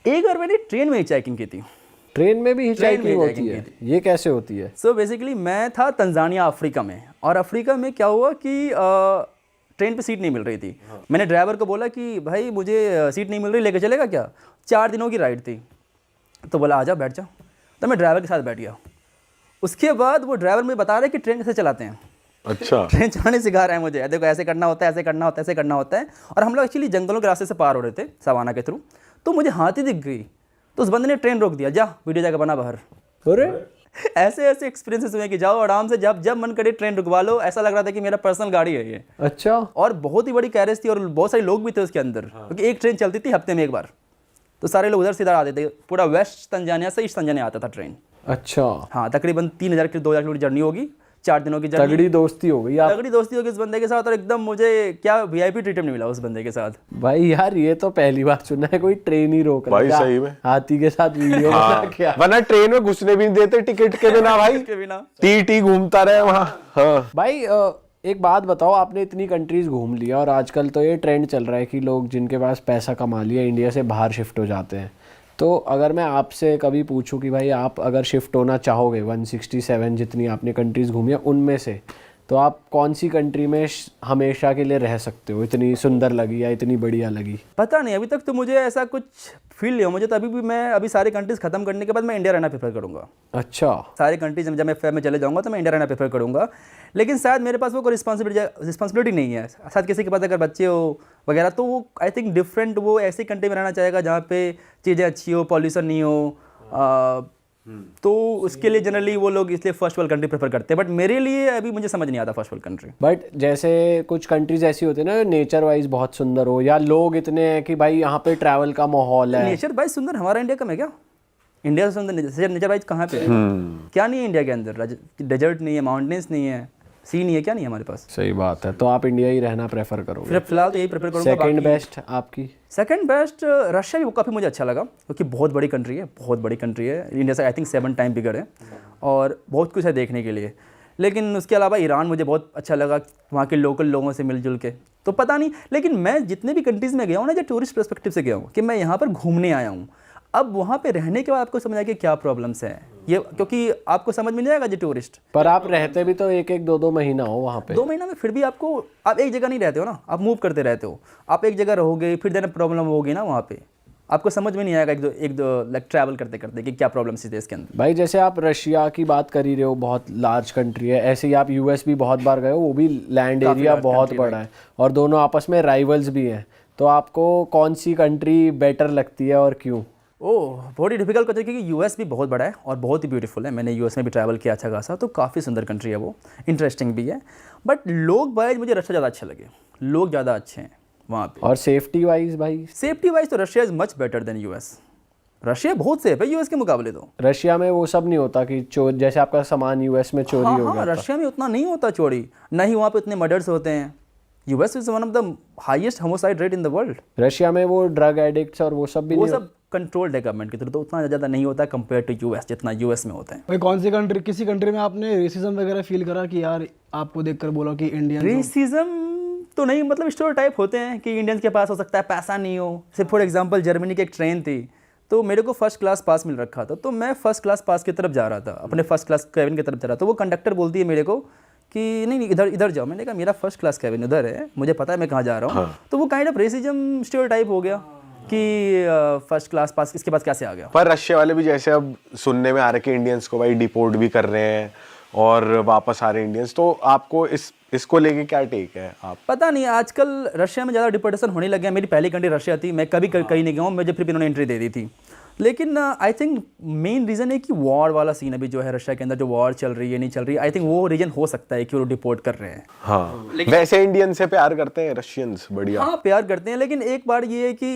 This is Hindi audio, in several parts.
एक बार मैंने ट्रेन में ही चेकिंग की थी। ट्रेन में भी हिचहाइकिंग में होती hiking है? की ये कैसे होती है? सो बेसिकली मैं था तंजानिया अफ्रीका में, और अफ्रीका में क्या हुआ कि ट्रेन पे सीट नहीं मिल रही थी। मैंने ड्राइवर को बोला कि भाई मुझे सीट नहीं मिल रही, लेके चलेगा क्या? 4 दिनों की राइड थी। तो बोला आजा बैठ जा। तो मैं ड्राइवर के साथ बैठ गया। उसके बाद वो ड्राइवर मुझे बता रहा है कि ट्रेन कैसे चलाते हैं। अच्छा। ट्रेन चलाने सिखा रहा है मुझे, देखो ऐसे करना होता है, ऐसे करना होता है, ऐसे करना होता है। और हम लोग एक्चुअली जंगलों के रास्ते से पार हो रहे थे सवाना के थ्रू। तो मुझे हाथी दिख गई, तो उस बंदे ने ट्रेन रोक दिया, जा वीडियो जाकर बना बाहर। अरे ऐसे ऐसे एक्सपीरियंसेस हुए कि जाओ आराम से, जब जब मन करे ट्रेन रुकवा लो। ऐसा लग रहा था कि मेरा पर्सनल गाड़ी है ये। अच्छा। और बहुत ही बड़ी कैरेज थी और बहुत सारे लोग भी थे उसके अंदर, क्योंकि एक ट्रेन चलती थी हफ्ते में एक बार। तो सारे लोग उधर से इधर आते थे, पूरा वेस्ट तंजानिया से ईस्ट तंजानिया आता था ट्रेन। अच्छा। हाँ, तकरीबन 3000 की 2000 किलोमीटर जर्नी होगी, 4 दिनों की जर्नी। तगड़ी दोस्ती हो गई आप। तगड़ी दोस्ती होगी इस बंदे के साथ, और एकदम मुझे क्या वीआईपी ट्रीटमेंट मिला उस बंदे के साथ। भाई यार ये तो पहली बार सुना है कोई ट्रेन ही रोक रहा है। भाई क्या? सही में हाथी के साथ वीडियो बना क्या? वरना ट्रेन में घुसने भी नहीं देते टिकट के बिना भाई, के बिना टी घूमता रहे वहाँ। हाँ भाई एक बात बताओ, आपने इतनी कंट्रीज घूम लिया और आजकल तो ये ट्रेंड चल रहा है कि लोग जिनके पास पैसा कमा लिया इंडिया से बाहर शिफ्ट हो जाते हैं। तो अगर मैं आपसे कभी पूछूं कि भाई आप अगर शिफ्ट होना चाहोगे 167 जितनी आपने कंट्रीज घूमी है उनमें से, तो आप कौन सी कंट्री में हमेशा के लिए रह सकते हो? इतनी सुंदर लगी या इतनी बढ़िया लगी? पता नहीं, अभी तक तो मुझे ऐसा कुछ फील नहीं हो मुझे। तो अभी भी मैं अभी सारी कंट्रीज खत्म करने के बाद मैं इंडिया रहना प्रेफर करूंगा। अच्छा। सारी कंट्रीज जब मैं फेब में चले जाऊंगा तो मैं इंडिया रहना प्रेफर करूंगा। लेकिन शायद मेरे पास वो कोई रिस्पॉन्सिबिलिटी नहीं है। शायद किसी के पास अगर बच्चे हो वगैरह, तो वो आई थिंक डिफरेंट, वो ऐसी कंट्री में रहना चाहेगा जहाँ पे चीज़ें अच्छी हो, पॉल्यूशन नहीं हो। तो उसके लिए जनरली वो लोग इसलिए फर्स्ट वर्ल्ड कंट्री प्रेफर करते हैं। बट मेरे लिए अभी मुझे समझ नहीं आता फर्स्ट वर्ल्ड कंट्री। बट जैसे कुछ कंट्रीज ऐसी होती है ना नेचर वाइज बहुत सुंदर हो, या लोग इतने हैं कि भाई यहाँ पे ट्रैवल का माहौल है। नेचर वाइज सुंदर हमारा इंडिया कम है क्या? इंडिया से सुंदर नेचर वाइज कहाँ पे है? क्या नहीं है इंडिया के अंदर? डेजर्ट नहीं है, माउंटेन्स नहीं है, सी नहीं है, क्या नहीं है हमारे पास? सही बात है। तो आप इंडिया ही रहना प्रेफर करोगे? फिर फिलहाल तो यही प्रेफर करूँगा। सेकंड बेस्ट आपकी? सेकंड बेस्ट रशिया भी काफ़ी मुझे अच्छा लगा, क्योंकि बहुत बड़ी कंट्री है, बहुत बड़ी कंट्री है। इंडिया से आई थिंक 7 टाइम बिगर है और बहुत कुछ है देखने के लिए। लेकिन उसके अलावा ईरान मुझे बहुत अच्छा लगा, वहाँ के लोकल लोगों से मिलजुल के। तो पता नहीं, लेकिन मैं जितने भी कंट्रीज़ में गया हूँ ना, जो टूरिस्ट पर्सपेक्टिव से गया हूँ, कि मैं यहाँ पर घूमने आया हूँ। अब वहाँ पे रहने के बाद आपको समझ आया कि क्या प्रॉब्लम्स हैं ये, क्योंकि आपको समझ में नहीं आएगा जो टूरिस्ट। पर आप रहते भी तो एक 2 महीना हो वहाँ पे। 2 महीना में फिर भी आपको, आप एक जगह नहीं रहते हो ना, आप मूव करते रहते हो। आप एक जगह रहोगे, फिर देना प्रॉब्लम होगी ना वहाँ पे, आपको समझ में नहीं आएगा एक दो लाइक ट्रैवल करते करते कि क्या प्रॉब्लम्स है इसके अंदर। भाई जैसे आप रशिया की बात कर ही रहे हो, बहुत लार्ज कंट्री है, ऐसे ही आप यूएस भी बहुत बार गए हो, वो भी लैंड एरिया बहुत बड़ा है और दोनों आपस में राइवल्स भी हैं। तो आपको कौन सी कंट्री बेटर लगती है और क्यों? ओह, बहुत ही डिफिकल्ट क्वेश्चन, क्योंकि यूएस भी बहुत बड़ा है और बहुत ही ब्यूटीफुल है। मैंने यूएस में भी ट्रैवल किया अच्छा खासा, तो काफ़ी सुंदर कंट्री है वो, इंटरेस्टिंग भी है। बट लोग वाइज मुझे रशिया ज़्यादा अच्छे लगे, लोग ज़्यादा अच्छे हैं वहाँ पे। और सेफ्टी वाइज भाई? सेफ्टी वाइज तो Russia is much better than US. Russia बहुत सेफ है यूएस के मुकाबले। तो रशिया में वो सब नहीं होता कि चोर, जैसे आपका सामान यूएस में चोरी हो गया था। रशिया में उतना नहीं होता चोरी, ना ही वहाँ पे उतने मर्डर्स होते हैं। US is one of the highest homicide rate in the world. Russia में वो ड्रग एडिक्ट्स और वो सब भी वो नहीं सब कंट्रोल्ड है गवर्नमेंट की तरफ, तो उतना ज़्यादा नहीं होता कंपेयर टू यूएस जितना यूएस में होता है। भाई कौन सी कंट्री, किसी कंट्री में आपने रेसिज्म वगैरह फील करा कि यार आपको देखकर बोला कि इंडियन? रेसिज्म तो नहीं, मतलब स्टोर टाइप होते हैं कि इंडियंस के पास हो सकता है पैसा नहीं हो। जैसे फॉर एग्जांपल जर्मनी की एक ट्रेन थी, तो मेरे को फर्स्ट क्लास पास मिल रखा था, तो मैं फर्स्ट क्लास पास की तरफ जा रहा था, अपने फर्स्ट क्लास कैबिन की तरफ जा रहा था। तो वो कंडक्टर बोलती है मेरे को कि नहीं इधर इधर जाओ। मैंने कहा मेरा फर्स्ट क्लास कैबिन उधर है, मुझे पता है मैं कहाँ जा रहा हूँ। तो वो kind of racism store type हो गया कि फर्स्ट क्लास पास इसके पास कैसे आ गया। पर रशिया वाले भी जैसे अब सुनने में आ रहा है कि इंडियंस को भाई डिपोर्ट भी कर रहे हैं और वापस आ रहे हैं इंडियंस, तो आपको इसको लेके क्या टेक है आप? पता नहीं, आजकल रशिया में ज़्यादा डिपोर्टेशन होने लग गया। मेरी पहली कंट्री रशिया थी, मैं कभी कहीं नहीं गया हूँ, मुझे फिर भी इन्होंने एंट्री दे दी थी। लेकिन आई थिंक मेन रीज़न है कि वॉर वाला सीन अभी जो है रशिया के अंदर, जो वॉर चल रही है नहीं चल रही, आई थिंक वो रीजन हो सकता है कि वो डिपोर्ट कर रहे हैं। हाँ, वैसे इंडियन से प्यार करते हैं रशियंस, बढ़िया। हाँ प्यार करते हैं, लेकिन एक बार ये है कि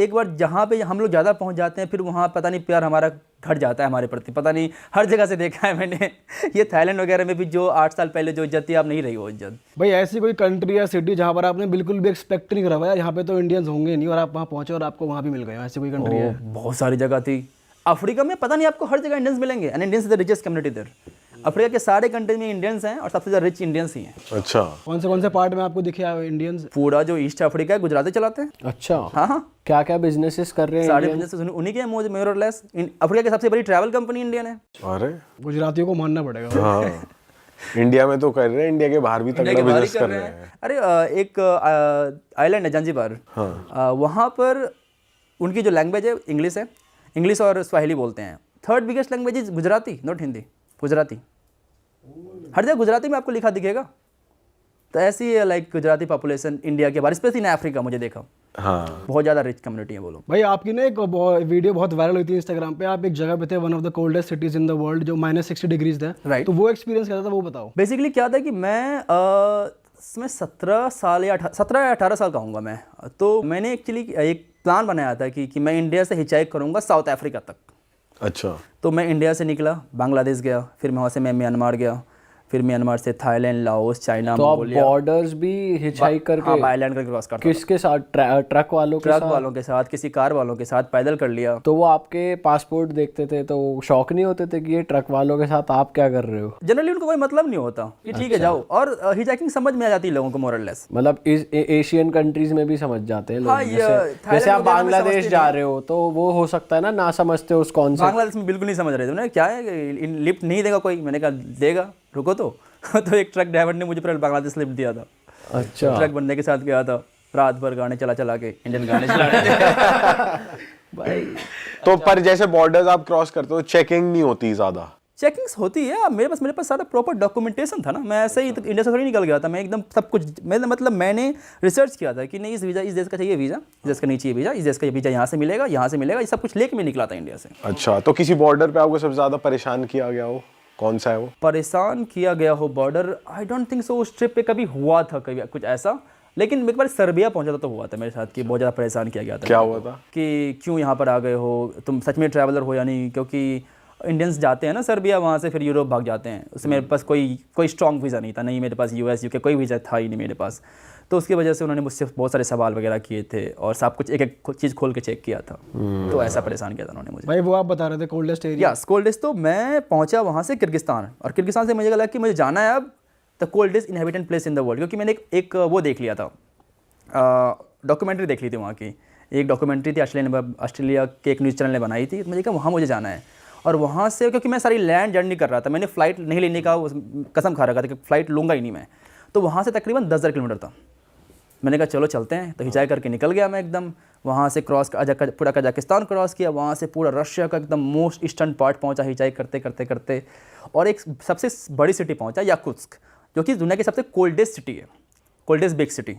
एक बार जहाँ पे हम लोग ज़्यादा पहुँच जाते हैं, फिर वहाँ पता नहीं प्यार हमारा घट जाता है हमारे प्रति। पता नहीं, हर जगह से देखा है मैंने। ये थाईलैंड वगैरह में भी जो 8 साल पहले जो इज्जत थी, अब नहीं रही वो इज्जत। भाई ऐसी कोई कंट्री या सिटी जहाँ पर आपने बिल्कुल भी एक्सपेक्ट नहीं करा हुआ यहाँ पे तो इंडियंस होंगे नहीं, और आप वहाँ पहुँचे और आपको वहाँ भी मिल गए, ऐसी कोई कंट्री है? बहुत सारी जगह थी। अफ्रीका में पता नहीं आपको हर जगह इंडियंस मिलेंगे, and Indians is the richest community there. Africa के सारे कंट्री में इंडियंस हैं और सबसे ज़्यादा रिच इंडियंस ही हैं। अच्छा, कौन से पार्ट में आपको दिखे इंडियंस? पूरा जो ईस्ट अफ्रीका है गुजराती चलाते हैं। अच्छा, हाँ हाँ, क्या क्या बिजनेसेस कर रहे हैं सारे Indians? बिजनेस उन्हीं के हैं मोर और लेस। अफ्रीका की सबसे बड़ी ट्रैवल कंपनी इंडियन है। अरे गुजरातियों को मानना पड़ेगा। हाँ, इंडिया में तो कर रहे हैं, इंडिया के बाहर भी इंडिया तगड़ा के बाहर ही बिजनेस कर रहे हैं। अरे एक आइलैंड है जंजीबार, वहाँ पर उनकी जो लैंग्वेज है इंग्लिश है, इंग्लिश और स्वाहिली बोलते हैं। Third biggest language is Gujarati, not Hindi, Gujarati. हर जगह गुजराती में आपको लिखा दिखेगा। तो ऐसी है लाइक गुजराती पॉपुलेशन इंडिया के बाहर, स्पेशली इन अफ्रीका मुझे देखा हाँ, बहुत ज़्यादा रिच कम्युनिटी है वो लोग। भाई आपकी ना एक वीडियो बहुत वायरल हुई थी इंस्टाग्राम पे, आप एक जगह पे थे, one of the coldest cities in the world, जो -60 डिग्रीज थे। Right. तो वो एक्सपीरियंस कैसा था, वो बताओ। बेसिकली क्या था कि मैं इसमें 17 साल या 18 साल का हूँगा मैं। तो मैंने एक्चुअली एक प्लान बनाया था कि मैं इंडिया से हिचाइक करूँगा साउथ अफ्रीका तक। अच्छा, तो मैं इंडिया से निकला, बांग्लादेश गया, फिर वहाँ से मैं म्यांमार गया, फिर म्यांमार से थाईलैंड, लाओस, चाइना, तो आप मंगोलिया। बॉर्डर्स भी हिचहाइक हाँ, करके बाय लैंड करके क्रॉस करता था। किसके साथ? ट्रक वालों के ट्रक साथ? वालों के साथ, किसी कार वालों के साथ, पैदल कर लिया। तो वो आपके पासपोर्ट देखते थे तो शौक नहीं होते थे कि ये ट्रक वालों के साथ आप क्या कर रहे हो? जनरली उनको कोई मतलब नहीं होता कि ठीक है जाओ, और हिचाइकिंग समझ में आ जाती है लोगों को मोर और लेस। मतलब इस एशियन कंट्रीज में भी समझ जाते हैं लोग। हाँ, ये जैसे आप थाईलैंड वगैरह में बांग्लादेश समझते जा नहीं। रहे हो तो वो हो सकता है ना समझते हो उस कॉन्सेप्ट। बांग्लादेश में बिल्कुल नहीं समझ रहे थे। उन्होंने क्या है, लिफ्ट नहीं देगा कोई। मैंने कहा देगा, रुको तो। तो एक ट्रक ड्राइवर ने मुझे पूरा बांग्लादेश लिफ्ट दिया था। अच्छा, ट्रक बंदे के साथ गया था, रात भर गाने चला चला के इंडियन गाने चला रहे थे। भाई तो पर जैसे बॉर्डर्स आप क्रॉस करते हो, चेकिंग नहीं होती ज्यादा? चेकिंग्स होती है। अब मेरे पास सारा प्रॉपर डॉक्यूमेंटेशन था ना। मैं ऐसे ही इंडिया से थोड़ी निकल गया था। मैं एकदम सब कुछ मैंने रिसर्च किया था कि नहीं, इस देश का चाहिए वीज़ा, इस देश का नहीं चाहिए वीज़ा, इस देश का वीज़ा यहाँ से मिलेगा, ये सब कुछ लेके मैं निकला था इंडिया से। अच्छा, तो किसी बॉर्डर पे आपको सबसे ज्यादा परेशान किया गया हो, कौन सा है वो? परेशान किया गया हो border, I don't think so. उस ट्रिप पे कभी हुआ था कभी कुछ ऐसा, लेकिन एक बार सर्बिया पहुंचा था तो हुआ था मेरे साथ कि बहुत ज़्यादा परेशान किया गया था। क्या हुआ था? कि क्यों यहाँ पर आ गए हो, तुम सच में ट्रैवलर हो या नहीं? क्योंकि इंडियंस जाते हैं ना सर्बिया, वहाँ से फिर यूरोप भाग जाते हैं। उसमें मेरे पास कोई स्ट्रॉन्ग वीज़ा नहीं था, नहीं मेरे पास US UK कोई वीज़ा था ही नहीं मेरे पास। तो उसकी वजह से उन्होंने मुझसे बहुत सारे सवाल वगैरह किए थे और सब कुछ एक एक चीज़ खोल के चेक किया था। तो ऐसा परेशान किया था उन्होंने मुझे। भाई वो आप बता रहे थे कोल्डेस्ट एरिया। Yes, coldest. तो मैं पहुंचा वहाँ से किर्गिस्तान, और किर्गिस्तान से मुझे लगा कि मुझे जाना है अब the coldest inhabitant place in the world. क्योंकि मैंने एक वो देख लिया था, डॉक्यूमेंट्री देख ली थी वहाँ की। एक डॉक्यूमेंट्री थी ऑस्ट्रेलिया के एक न्यूज़ चैनल ने बनाई थी। तो मुझे कहा वहाँ मुझे जाना है। और वहाँ से, क्योंकि मैं सारी लैंड जर्नी कर रहा था, मैंने फ़्लाइट नहीं लेने का कसम खा रखा था कि फ़्लाइट लूँगा ही नहीं मैं। तो वहाँ से तकरीबन 10,000 किलोमीटर था। मैंने कहा चलो चलते हैं। तो हिचाई करके निकल गया मैं एकदम। वहाँ से पूरा कजाकिस्तान क्रॉस किया, वहाँ से पूरा रशिया का एकदम मोस्ट ईस्टर्न पार्ट पहुँचा हिचाई करते करते करते, और एक सबसे बड़ी सिटी पहुँचा याकुत्स्क, जो कि दुनिया की सबसे कोल्डेस्ट सिटी है, कोल्डेस्ट बिग सिटी।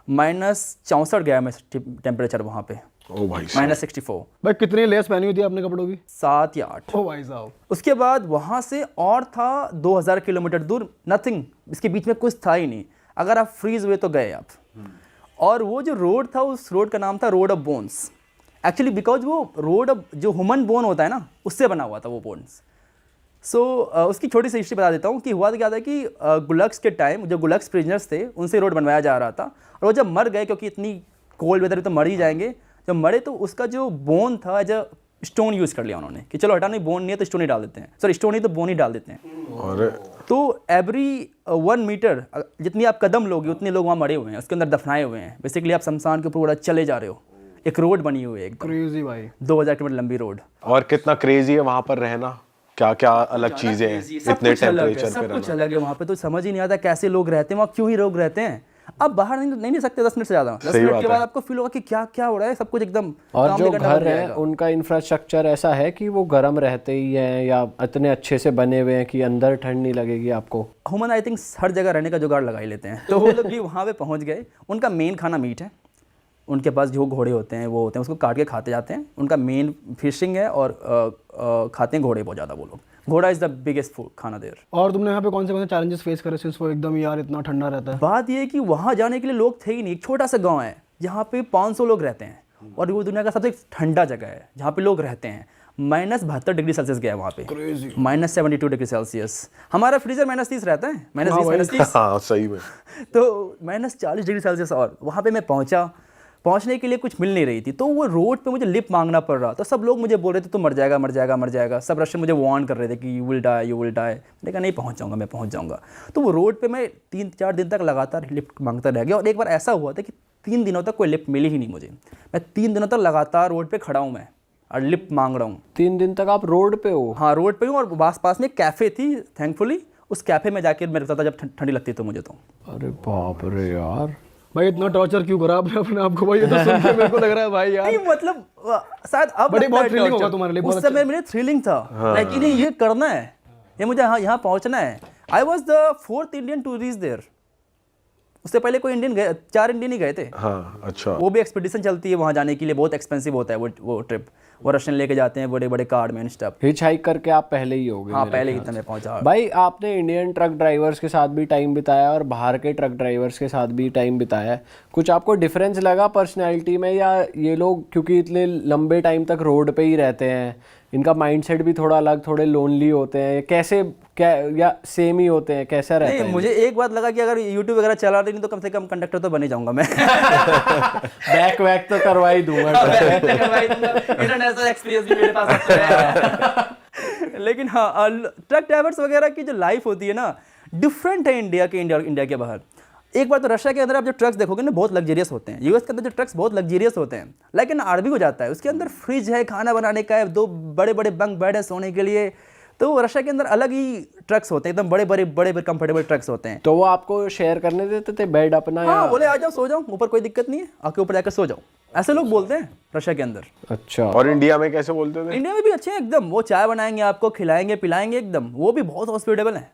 -64 गया मैं टेम्परेचर वहाँ पे, ओ भाई साहब। -64। भाई कितनी लेस पहनी हुई थी आपने कपड़ों की? 7 या 8। ओ भाई साहब। उसके बाद वहाँ से और था 2000 किलोमीटर दूर, नथिंग, इसके बीच में कुछ था ही नहीं। अगर आप फ्रीज हुए तो गए आप। और वो जो रोड था, उस रोड का नाम था road of bones. Actually because वो रोड जो ह्यूमन बोन होता है ना, उससे बना हुआ था वो बोन्स। सो उसकी छोटी सी हिस्ट्री बता देता हूँ कि हुआ क्या था कि गुलक्स के टाइम जो गुलक्स प्रिजनर्स थे उनसे रोड बनवाया जा रहा था। और वो जब मर गए, क्योंकि इतनी कोल्ड वेदर तो मर ही जाएंगे, जब मरे तो उसका जो बोन था एज अ स्टोन यूज़ कर लिया उन्होंने कि चलो हटा, नहीं बोन नहीं है तो स्टोन ही डाल देते हैं, सॉरी स्टोन नहीं तो बोन ही डाल देते हैं। और तो एवरी 1 मीटर जितनी आप कदम लोगे उतने लोग वहाँ मरे हुए हैं, उसके अंदर दफनाए हुए हैं। बेसिकली आप शमशान के ऊपर उड़ा चले जा रहे हो। एक रोड बनी हुई है एकदम क्रेजी भाई। 2000 किलोमीटर लंबी रोड। और कितना क्रेजी है वहां पर रहना, क्या क्या अलग चीजें हैं इतने टेम्परेचर पे सब कुछ रहना। अलग है वहाँ पे। तो समझ ही नहीं आता कैसे लोग रहते हैं वहाँ, क्यों ही लोग रहते हैं। अब बाहर नहीं सकते 10 मिनट से ज़्यादा। 10 सही मिनट बात के है। बाद आपको फील होगा कि क्या क्या हो रहा है, सब कुछ एकदम और काम जो भी करना घर बंद है जाएगा। उनका इंफ्रास्ट्रक्चर ऐसा है कि वो गर्म रहते ही हैं या इतने अच्छे से बने हुए हैं कि अंदर ठंड नहीं लगेगी आपको? ह्यूमन आई थिंक हर जगह रहने का जुगाड़ लगा ही लेते हैं। तो वो लोग भी वहाँ पे पहुँच गए। उनका मेन खाना मीट है। उनके पास जो घोड़े होते हैं वो होते हैं, उसको काट के खाते जाते हैं। उनका मेन फिशिंग है और खाते हैं घोड़े बहुत ज़्यादा वो लोग। घोड़ा इज़ द बिगेस्ट फूड खाना देर। और तुमने यहाँ पे कौन से चैलेंजेस फेस करे सिंस वो एकदम यार इतना ठंडा रहता है? बात ये है कि वहाँ जाने के लिए लोग थे ही नहीं। एक छोटा सा गांव है जहाँ पे 500 लोग रहते हैं, और वो दुनिया का सबसे ठंडा जगह है जहाँ पे लोग रहते हैं। -72 डिग्री सेल्सियस गया वहाँ पे, -72 डिग्री सेल्सियस। हमारा फ्रीजर -30 रहता है, -20 -30। हाँ सही में। तो -40 डिग्री सेल्सियस। और वहाँ पे मैं पहुँचा, पहुंचने के लिए कुछ मिल नहीं रही थी, तो वो रोड पे मुझे लिफ्ट मांगना पड़ रहा। तो सब लोग मुझे बोल रहे थे तो मर जाएगा मर जाएगा मर जाएगा, सब रशियन मुझे वार्न कर रहे थे कि you will die you will die. मैंने कहा नहीं पहुंच जाऊंगा, मैं पहुंच जाऊंगा। तो वो रोड पे मैं 3-4 दिन तक लगातार लिफ्ट मांगता रह गया। और एक बार ऐसा हुआ था कि 3 दिनों तक कोई लिफ्ट मिली ही नहीं मुझे। मैं 3 दिनों तक लगातार रोड पे खड़ा हूँ मैं और लिफ्ट मांग रहा हूँ। 3 दिन तक आप रोड पे हो? हाँ रोड पे हूँ, और पास में एक कैफ़े थी, थैंकफुली उस कैफ़े में जाके मैं रुकता था जब ठंडी लगती तो मुझे तो। अरे बाप रे यार, भाई इतना टॉर्चर क्यों करा आपने अपने आप को भाई? ये तो सुन के मेरे को लग रहा है भाई यार। नहीं मतलब शायद अब बड़ी लगता बहुत है थ्रिलिंग होगा torture। तुम्हारे लिए, उस बहुत समय मेरे थ्रिलिंग था, लेकिन ये करना है, ये मुझे यहाँ पहुँचना है। I was the 4th Indian to reach there. उससे पहले कोई इंडियन गए, 4 इंडियन ही गए थे। हाँ अच्छा। वो भी एक्सपीडिशन चलती है वहाँ जाने के लिए, बहुत एक्सपेंसिव होता है वो ट्रिप। वो रशियन लेके जाते हैं बड़े बड़े कार्ड में एंड स्टफ। हिच हाइक करके आप पहले ही हो गए? हाँ पहले ही तक मैं पहुँचा। भाई आपने इंडियन ट्रक ड्राइवर्स के साथ भी टाइम बिताया और बाहर के ट्रक ड्राइवर्स के साथ भी टाइम बिताया, कुछ आपको डिफरेंस लगा पर्सनैलिटी में? या ये लोग क्योंकि इतने लंबे टाइम तक रोड पे ही रहते हैं, इनका माइंडसेट भी थोड़ा अलग, थोड़े लोनली होते हैं, कैसे क्या या सेम ही होते हैं, कैसा रहता नहीं है? मुझे एक बात लगा कि अगर यूट्यूब वगैरह चला रही नहीं तो कम से कम कंडक्टर तो बन ही जाऊंगा मैं। बैक वैक तो करवा ही दूंगा। इंटरनेशनल एक्सपीरियंस भी मेरे पास है। लेकिन हाँ ट्रक ड्राइवर्स वगैरह की जो लाइफ होती है ना, डिफरेंट है इंडिया के बाहर। एक बार तो रशिया के अंदर आप जो ट्रक्स देखोगे ना बहुत लग्जरियस होते हैं। यूएस के अंदर जो ट्रक्स बहुत लग्जरियस होते हैं, लेकिन आरबी हो जाता है, उसके अंदर फ्रिज है, खाना बनाने का है, 2 बड़े बड़े बंक बेड है सोने के लिए। तो रशिया के अंदर अलग ही ट्रक्स होते हैं, एकदम बड़े कंफर्टेबल ट्रक्स होते हैं। तो वो आपको शेयर करने देते थे बेड अपना? हाँ या बोले आ जाओ सो जाओ ऊपर, कोई दिक्कत नहीं है, आके ऊपर जाकर सो जाओ, ऐसे लोग बोलते हैं रशिया के अंदर। अच्छा। और इंडिया में कैसे बोलते थे? इंडिया में भी अच्छे हैं एकदम, वो चाय बनाएंगे आपको, खिलाएंगे पिलाएंगे एकदम, वो भी बहुत हॉस्पिटेबल है।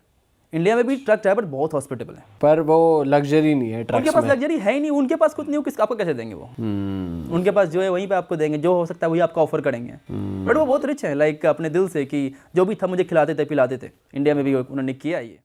इंडिया में भी ट्रक ड्राइवर बहुत हॉस्पिटेबल है। पर वो लग्जरी नहीं है उनके ट्रक्स पास में? लग्जरी है ही नहीं, उनके पास कुछ नहीं, वो किस आपको कैसे देंगे वो? उनके पास जो है वहीं पे आपको देंगे, जो हो सकता है वही आपको ऑफर करेंगे। बट वो बहुत रिच है, लाइक अपने दिल से, कि जो भी था मुझे खिलाते थे पिलाते थे। इंडिया में भी उन्होंने किया ये।